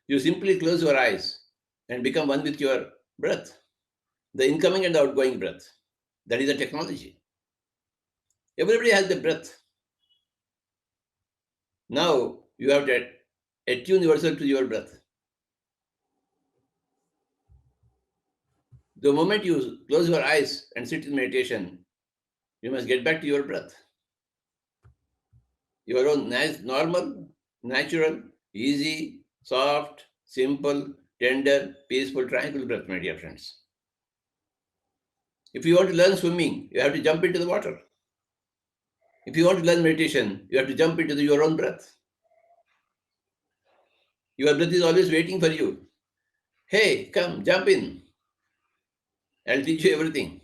You simply close your eyes and become one with your breath, the incoming and the outgoing breath. That is the technology. Everybody has the breath. Now you have to attune yourself to your breath. The moment you close your eyes and sit in meditation, you must get back to your breath. Your own normal, natural, easy, soft, simple, tender, peaceful, tranquil breath, my dear friends. If you want to learn swimming, you have to jump into the water. If you want to learn meditation, you have to jump into your own breath. Your breath is always waiting for you. Hey, come, jump in. I'll teach you everything.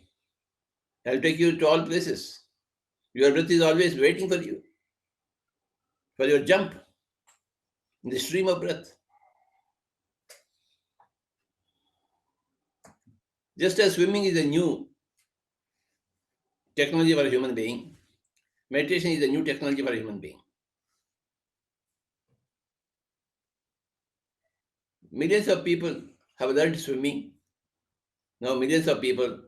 I'll take you to all places. Your breath is always waiting for you, for your jump in the stream of breath. Just as swimming is a new technology for a human being, meditation is a new technology for a human being. Millions of people have learned swimming. Now millions of people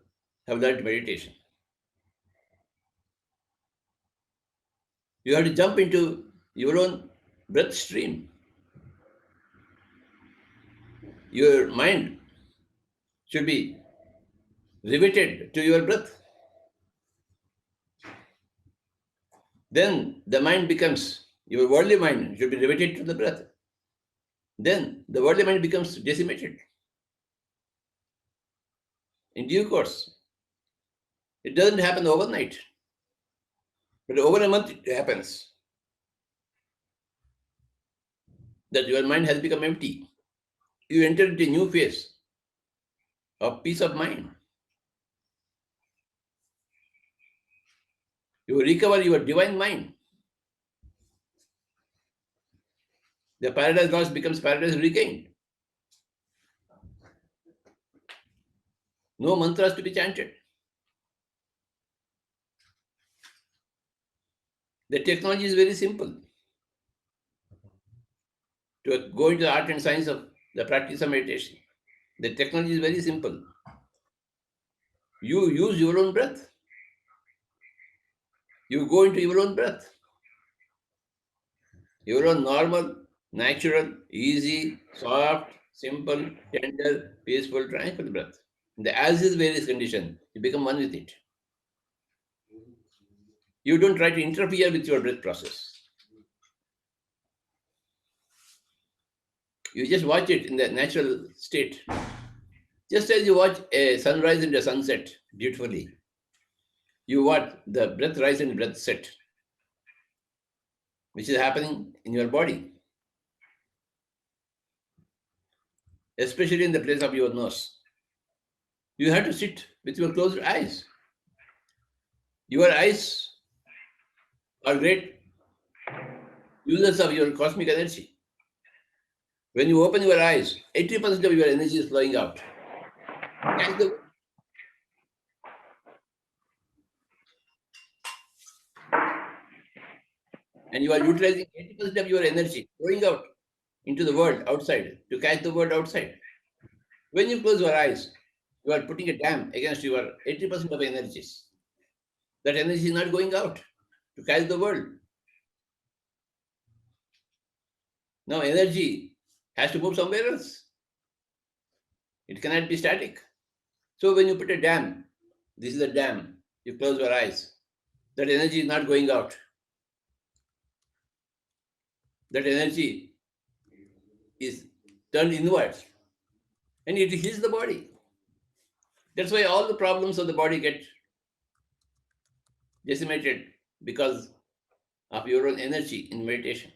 have learned meditation. You have to jump into your own breath stream. Your mind should be riveted to your breath. Then the mind becomes, your worldly mind should be riveted to the breath. Then the worldly mind becomes decimated. In due course, it doesn't happen overnight, but over a month it happens. That your mind has become empty. You enter into a new phase of peace of mind. You recover your divine mind. The paradise lost becomes paradise regained. No mantras to be chanted. The technology is very simple. To go into the art and science of the practice of meditation, the technology is very simple. You use your own breath. You go into your own breath. Your own normal, natural, easy, soft, simple, tender, peaceful, tranquil breath. In the as is various condition, you become one with it. You don't try to interfere with your breath process. You just watch it in the natural state. Just as you watch a sunrise and a sunset beautifully, you watch the breath rise and breath set, which is happening in your body, especially in the place of your nose. You have to sit with your closed eyes. Your eyes are great users of your cosmic energy. When you open your eyes, 80% of your energy is flowing out. And you are utilizing 80% of your energy flowing out into the world outside to catch the world outside. When you close your eyes, you are putting a dam against your 80% of energies. That energy is not going out to catch the world. Now energy has to move somewhere else. It cannot be static. So when you put a dam, this is a dam, you close your eyes, that energy is not going out. That energy is turned inwards and it heals the body. That's why all the problems of the body get decimated because of your own energy in meditation.